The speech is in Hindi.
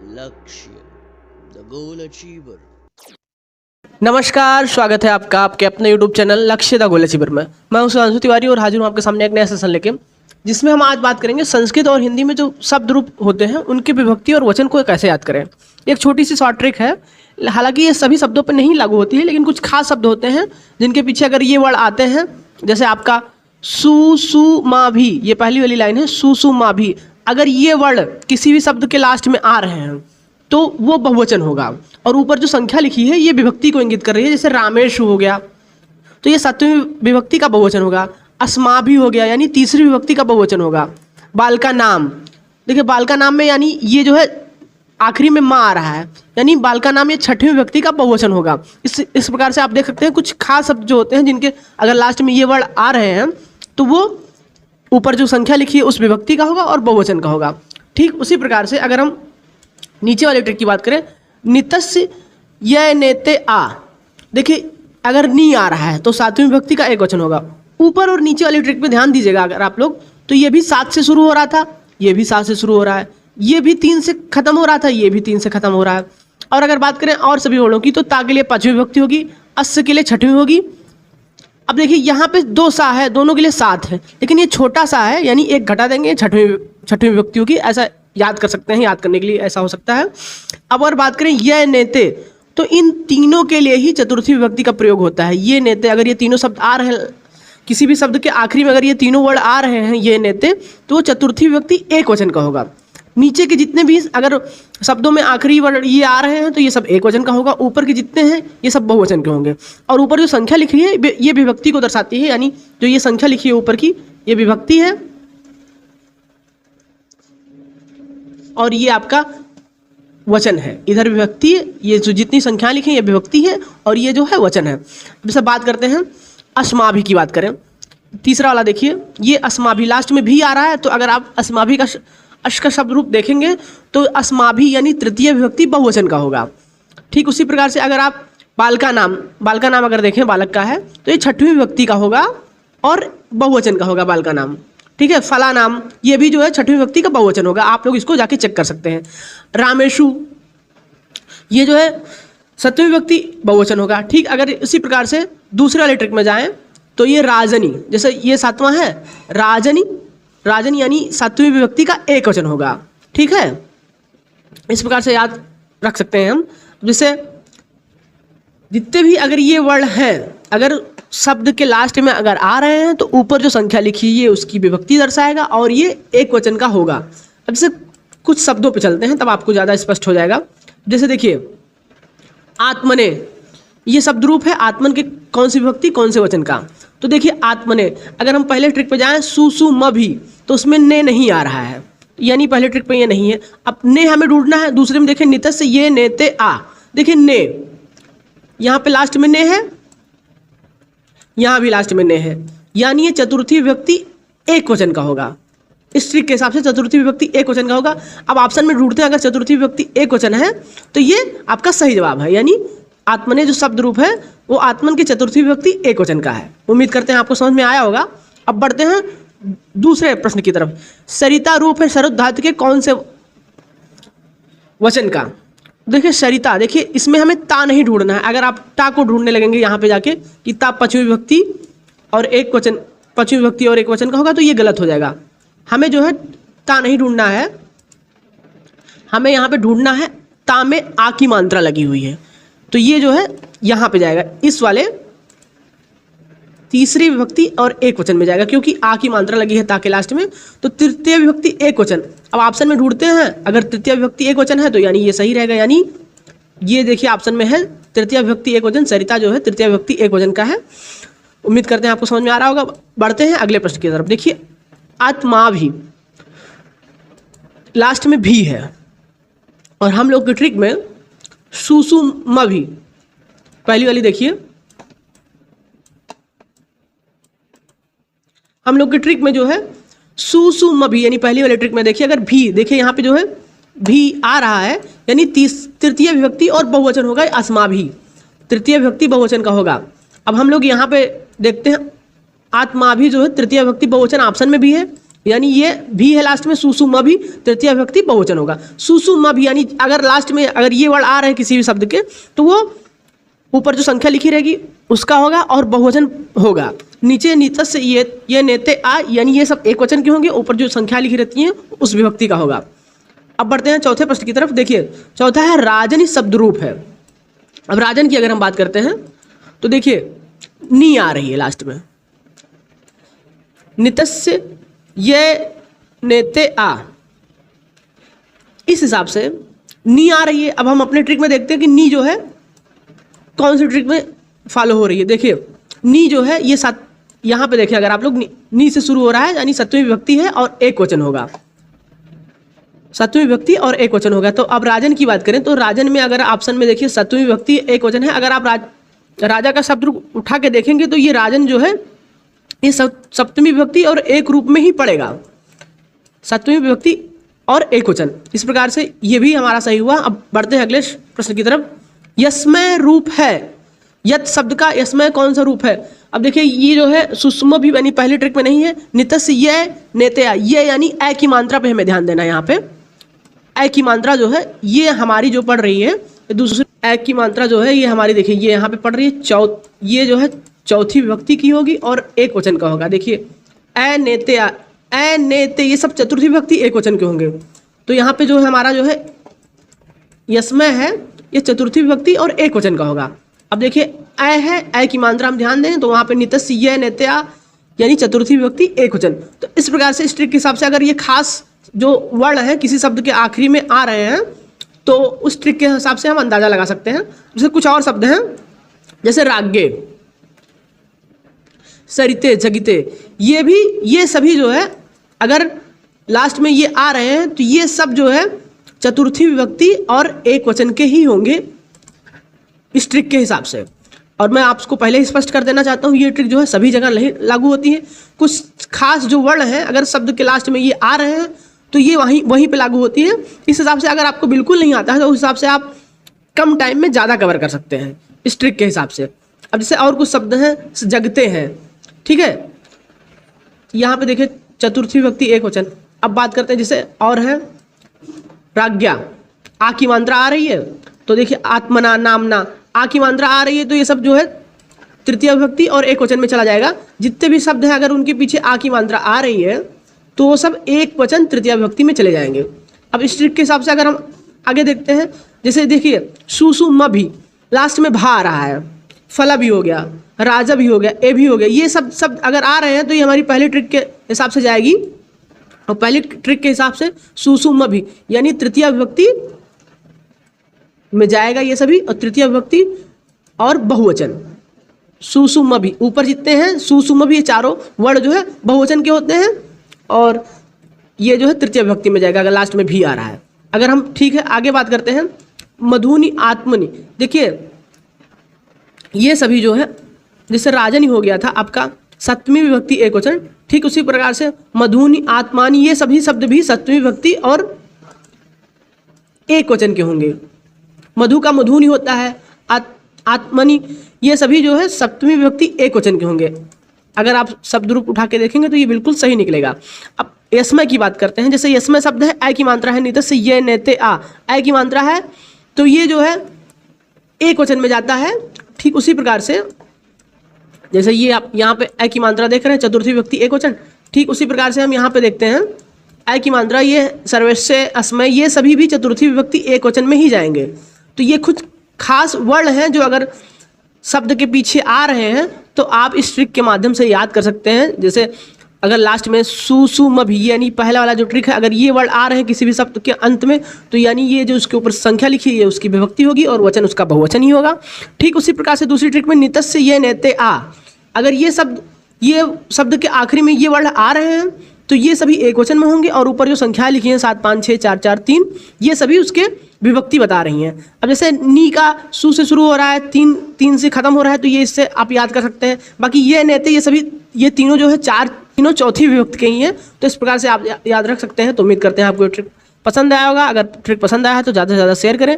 लक्ष्य द गोल अचीवर। नमस्कार, स्वागत है आपका आपके अपने YouTube चैनल लक्ष्य द गोल अचीवर में। मैं हूं सुधांशु तिवारी और हाजिर हूं आपके सामने एक नया सेशन लेके, जिसमें हम आज बात करेंगे संस्कृत और हिंदी में जो शब्द रूप होते हैं उनकी विभक्ति और वचन को कैसे याद करें। एक छोटी सी शॉर्ट ट्रिक है, हालांकि ये सभी शब्दों पर नहीं लागू होती है, लेकिन कुछ खास शब्द होते हैं जिनके पीछे अगर ये वर्ड आते हैं, जैसे आपका सु सु मा भी, ये पहली वाली लाइन है सु सु मा भी, अगर ये वर्ड किसी भी शब्द के लास्ट में आ रहे हैं तो वो बहुवचन होगा। और ऊपर जो संख्या लिखी है ये विभक्ति को इंगित कर रही है, जैसे रामेशु हो गया तो ये सातवीं विभक्ति का बहुवचन होगा। अस्माभि हो गया यानी तीसरी विभक्ति का बहुवचन होगा। बालका नाम, देखिए बालका नाम में यानी ये जो है आखिरी में माँ आ रहा है, यानी बालका नाम ये छठवीं विभक्ति का बहुवचन होगा। इस प्रकार से आप देख सकते हैं कुछ खास शब्द जो होते हैं जिनके अगर लास्ट में ये वर्ड आ रहे हैं तो वो ऊपर जो संख्या लिखी है उस विभक्ति का होगा और बहुवचन का होगा। ठीक उसी प्रकार से अगर हम नीचे वाले ट्रिक की बात करें, नितस्य य नेते आ, देखिए अगर नी आ रहा है तो सातवीं विभक्ति का एक वचन होगा। ऊपर और नीचे वाली ट्रिक पे ध्यान दीजिएगा अगर आप लोग, तो ये भी 7 से शुरू हो रहा था, ये भी 7 से शुरू हो रहा है, ये भी 3 से खत्म हो रहा था, ये भी 3 से खत्म हो रहा है। और अगर बात करें और सभी वर्णों की तो ता के लिए 5वीं विभक्ति होगी, अस्य के लिए 6वीं होगी। अब देखिए यहाँ पे 2 सा है, दोनों के लिए 7 है, लेकिन ये छोटा सा है यानी एक घटा देंगे, 6वीं विभक्ति होगी। ऐसा याद कर सकते हैं, याद करने के लिए ऐसा हो सकता है। अब अगर बात करें ये नेते, तो इन तीनों के लिए ही चतुर्थी विभक्ति का प्रयोग होता है। ये नेते, अगर ये तीनों शब्द आ रहे हैं, किसी भी शब्द के आखिरी में अगर ये तीनों वर्ड आ रहे हैं ये नेते, तो वो चतुर्थी विभक्ति एक वचन का होगा। नीचे के जितने भी अगर शब्दों में आखिरी वर्ड ये आ रहे हैं तो ये सब एक वचन का होगा, ऊपर के जितने हैं ये सब बहुवचन के होंगे। और ऊपर जो संख्या लिखी है ये विभक्ति को दर्शाती है, यानी जो ये संख्या लिखी है ऊपर की ये विभक्ति है और ये आपका वचन है। इधर विभक्ति, ये जो जितनी संख्या लिखी है ये विभक्ति है और ये जो है वचन है। जैसे बात करते हैं अस्माभि की बात करें, तीसरा वाला देखिए, ये अस्माभि लास्ट में भी आ रहा है, तो अगर आप अस्माभि का अश का शब्द रूप देखेंगे तो अस्माभि यानी तृतीय विभक्ति बहुवचन का होगा। ठीक उसी प्रकार से अगर आप बालका नाम अगर देखें, बालक का है तो ये 6वीं विभक्ति का होगा और बहुवचन का होगा बालका नाम। ठीक है, फला नाम ये भी जो है 6वीं विभक्ति का बहुवचन होगा, आप लोग इसको जाके चेक कर सकते हैं। रामेशु ये जो है 7वीं विभक्ति बहुवचन होगा। ठीक, अगर इसी प्रकार से दूसरे वाले ट्रिक में जाएं तो ये राजनी, जैसे ये 7वां है राजनी यानी 7वीं विभक्ति का एक वचन होगा। ठीक है, इस प्रकार से याद रख सकते हैं हम। जैसे जितने भी अगर ये वर्ड हैं, अगर शब्द के लास्ट में अगर आ रहे हैं तो ऊपर जो संख्या लिखी है उसकी विभक्ति दर्शाएगा और ये एक वचन का होगा। अब जैसे कुछ शब्दों पे चलते हैं तब आपको ज़्यादा स्पष्ट हो जाएगा। जैसे देखिए आत्मने, ये शब्द रूप है आत्मन के कौन सी विभक्ति कौन से वचन का, तो देखिए आत्मने, अगर हम पहले ट्रिक पे जाएं सु सु म भी, तो उसमें ने नहीं आ रहा है, यानी पहले ट्रिक पे ये नहीं है। अब ने हमें ढूंढना है। दूसरे में देखें नितस्य ये नेते आ, देखिए ने यहाँ पे लास्ट में ने है, यहाँ भी लास्ट में ने है, यानी ये चतुर्थी विभक्ति एक वचन का होगा। इस ट्रिक के हिसाब से चतुर्थी विभक्ति एक वचन का होगा। अब ऑप्शन में ढूंढते हैं, अगर चतुर्थी विभक्ति एक वचन है तो ये आपका सही जवाब है, यानी आत्मने जो शब्द रूप है वो आत्मन की चतुर्थी विभक्ति एक वचन का है। उम्मीद करते हैं आपको समझ में आया होगा। अब बढ़ते हैं दूसरे प्रश्न की तरफ। सरिता रूप है शरद धातु के कौन से वचन का, देखिए सरिता, देखिए इसमें हमें ता नहीं ढूंढना है। अगर आप ता को ढूंढने लगेंगे यहाँ पे जाके कि ता 5वीं विभक्ति और एक वचन, 5वीं विभक्ति और एक वचन का होगा, तो ये गलत हो जाएगा। हमें जो है ता नहीं ढूंढना है, हमें यहाँ पे ढूंढना है ता में आ की मात्रा लगी हुई है, तो ये जो है यहाँ पे जाएगा, इस वाले तीसरी विभक्ति और एक वचन में जाएगा, क्योंकि आ की मात्रा लगी है ता के लास्ट में, तो तृतीय विभक्ति एक वचन। अब ऑप्शन में ढूंढते हैं, अगर तृतीय विभक्ति एक वचन है तो यानी ये सही रहेगा, यानी ये देखिए ऑप्शन में है तृतीय विभक्ति एक वचन, सरिता जो है तृतीय विभक्ति एक वचन का है। उम्मीद करते हैं आपको समझ में आ रहा होगा। बढ़ते हैं अगले प्रश्न की तरफ। देखिए आत्मा भी लास्ट में भी है और हम लोग के ट्रिक में सुसु म भी, पहली वाली देखिए, हम लोग के ट्रिक में जो है सुसु म भी, यानी पहली वाली ट्रिक में देखिए अगर भी, देखिए यहाँ पे जो है भी आ रहा है, यानी तृतीय विभक्ति और बहुवचन होगा अस्मा भी, तृतीय विभक्ति बहुवचन का होगा। अब हम लोग यहाँ पे देखते हैं आत्मा भी जो है तृतीय विभक्ति बहुवचन ऑप्शन में भी है यानी ये भी है लास्ट में, सुसुम भी तृतीय विभक्ति बहुवचन होगा। सुसुम भी यानी अगर लास्ट में अगर ये वर्ड आ रहे हैं किसी भी शब्द के तो वो ऊपर जो संख्या लिखी रहेगी उसका होगा और बहुवचन होगा। नीचे नीतस ये नेते आ यानी ये सब एक वचन के होंगे, ऊपर जो संख्या लिखी रहती है उस विभक्ति का होगा। अब बढ़ते हैं चौथे प्रश्न की तरफ। देखिए चौथा है राजन शब्द रूप है। अब राजन की अगर हम बात करते हैं तो देखिए नी आ रही है लास्ट में, नितस्य ये नेते आ, इस हिसाब से नी आ रही है। अब हम अपने ट्रिक में देखते हैं कि नी जो है कौन सी ट्रिक में फॉलो हो रही है। देखिए नी जो है ये यहाँ पे देखिए अगर आप लोग नी से शुरू हो रहा है यानी सप्तमी विभक्ति है और एक वचन होगा, सप्तमी विभक्ति और एक वचन होगा। तो अब राजन की बात करें तो राजन में अगर ऑप्शन में देखिए सप्तमी विभक्ति एक वचन है। अगर आप राजा का शब्द उठा के देखेंगे तो ये राजन जो है ये सप्तमी विभक्ति और एक रूप में ही पड़ेगा, सप्तमी विभक्ति और एक वचन। इस प्रकार से ये भी हमारा सही हुआ। अब बढ़ते हैं अगले प्रश्न की तरफ। यस्मय रूप है, यत शब्द का यस्मय कौन सा रूप है। अब देखिए ये जो है सुषम भी यानी पहली ट्रिक में नहीं है। नितस ये नेतया ये यानी ए की मात्रा पे हमें ध्यान देना है। यहाँ पे ए की मात्रा जो है ये हमारी जो पढ़ रही है, दूसरी ए की मात्रा जो है ये हमारी देखिए ये यहाँ पे पढ़ रही है ये जो है चौथी विभक्ति की होगी और एक वचन का होगा। देखिए ए नेतया ए नेते ये सब चतुर्थी विभक्ति एक वचन के होंगे। तो यहाँ पे जो है हमारा जो है यस्मय है ये चतुर्थी विभक्ति और एक वचन का होगा। अब देखिए ए है, ए की मात्रा हम ध्यान दें तो वहाँ पे नितस्य ये नेत्या यानी चतुर्थी विभक्ति एक वचन। तो इस प्रकार से इस ट्रिक के हिसाब से अगर ये खास जो वर्ण है किसी शब्द के आखिरी में आ रहे हैं तो उस ट्रिक के हिसाब से हम अंदाजा लगा सकते हैं। जैसे कुछ और शब्द हैं जैसे राग्य, सरिते, जगिते, ये सभी जो है अगर लास्ट में ये आ रहे हैं तो ये सब जो है चतुर्थी विभक्ति और एक वचन के ही होंगे इस ट्रिक के हिसाब से। और मैं आपको पहले ही स्पष्ट कर देना चाहता हूँ ये ट्रिक जो है सभी जगह नहीं लागू होती है। कुछ खास जो वर्ण हैं अगर शब्द के लास्ट में ये आ रहे हैं तो ये वहीं पे लागू होती है। इस हिसाब से अगर आपको बिल्कुल नहीं आता है तो उस हिसाब से आप कम टाइम में ज़्यादा कवर कर सकते हैं इस ट्रिक के हिसाब से। अब जैसे और कुछ शब्द हैं जगते हैं, ठीक है, यहाँ पे देखिए चतुर्थी विभक्ति एक वचन। अब बात करते हैं जैसे और है राज्ञा, आ की मात्रा आ रही है तो देखिए आत्मना, नामना, आ की मात्रा आ रही है तो ये सब जो है तृतीय विभक्ति और एक वचन में चला जाएगा। जितने भी शब्द हैं अगर उनके पीछे आ की मात्रा आ रही है तो वो सब एक वचन तृतीय विभक्ति में चले जाएंगे। अब इस ट्रिक के हिसाब से अगर हम आगे देखते हैं जैसे देखिए सुसुम भी लास्ट में भा आ रहा है, फला भी हो गया, राजा भी हो गया, ए भी हो गया, ये सब शब्द अगर आ रहे हैं तो ये हमारी पहली ट्रिक के हिसाब से जाएगी। और पहली ट्रिक के हिसाब से सुसुम भी यानी तृतीय विभक्ति में जाएगा ये सभी, और तृतीय विभक्ति और बहुवचन। सुसुम भी ऊपर जितने हैं सुसुम भी ये चारों वर्ण जो है बहुवचन के होते हैं और ये जो है तृतीय विभक्ति में जाएगा अगर लास्ट में भी आ रहा है। अगर हम ठीक है आगे बात करते हैं मधुनि आत्मनि, देखिए ये सभी जो है जैसे राजन ही हो गया था आपका सप्तमी विभक्ति एक वचन, ठीक उसी प्रकार से मधुनि आत्मानि ये सभी शब्द भी सप्तमी विभक्ति और एक वचन के होंगे। मधु का मधुनि होता है, आत्मनि ये सभी जो है सप्तमी विभक्ति एक वचन के होंगे। अगर आप शब्द रूप उठा के देखेंगे तो ये बिल्कुल सही निकलेगा। अब यस्मय की बात करते हैं। जैसे यस्मय शब्द है ए की मात्रा है, नितस्य ये नेते आ ए की मात्रा है तो ये जो है एक वचन में जाता है। ठीक उसी प्रकार से जैसे ये आप यहाँ पे ए की मात्रा देख रहे हैं चतुर्थी विभक्ति एक वचन, ठीक उसी प्रकार से हम यहाँ पे देखते हैं ए की मात्रा ये सर्वस्य अस्मय ये सभी भी चतुर्थी विभक्ति एक वचन में ही जाएंगे। तो ये कुछ खास वर्ण हैं जो अगर शब्द के पीछे आ रहे हैं तो आप इस ट्रिक के माध्यम से याद कर सकते हैं। जैसे अगर लास्ट में सुसुम भी यानी पहला वाला जो ट्रिक है अगर ये वर्ड आ रहे हैं किसी भी शब्द के अंत में तो यानी ये जो उसके ऊपर संख्या लिखी है उसकी विभक्ति होगी और वचन उसका बहुवचन ही होगा। ठीक उसी प्रकार से दूसरी ट्रिक में नितस्य ये नेते आ, अगर ये शब्द के आखिरी में ये वर्ड आ रहे हैं तो ये सभी एक वचन में होंगे और ऊपर जो संख्या लिखी है 7 5 6 4 4 3 ये सभी उसके विभक्ति बता रही हैं। अब जैसे नी का सु से शुरू हो रहा है, 3 से खत्म हो रहा है तो ये इससे आप याद कर सकते हैं। बाकी ये नेते ये सभी ये तीनों जो है तीनों चौथी विभक्ति के ही हैं। तो इस प्रकार से आप याद रख सकते हैं। तो उम्मीद करते हैं आपको ट्रिक पसंद आया होगा। अगर ट्रिक पसंद आया है तो ज़्यादा से ज़्यादा शेयर करें।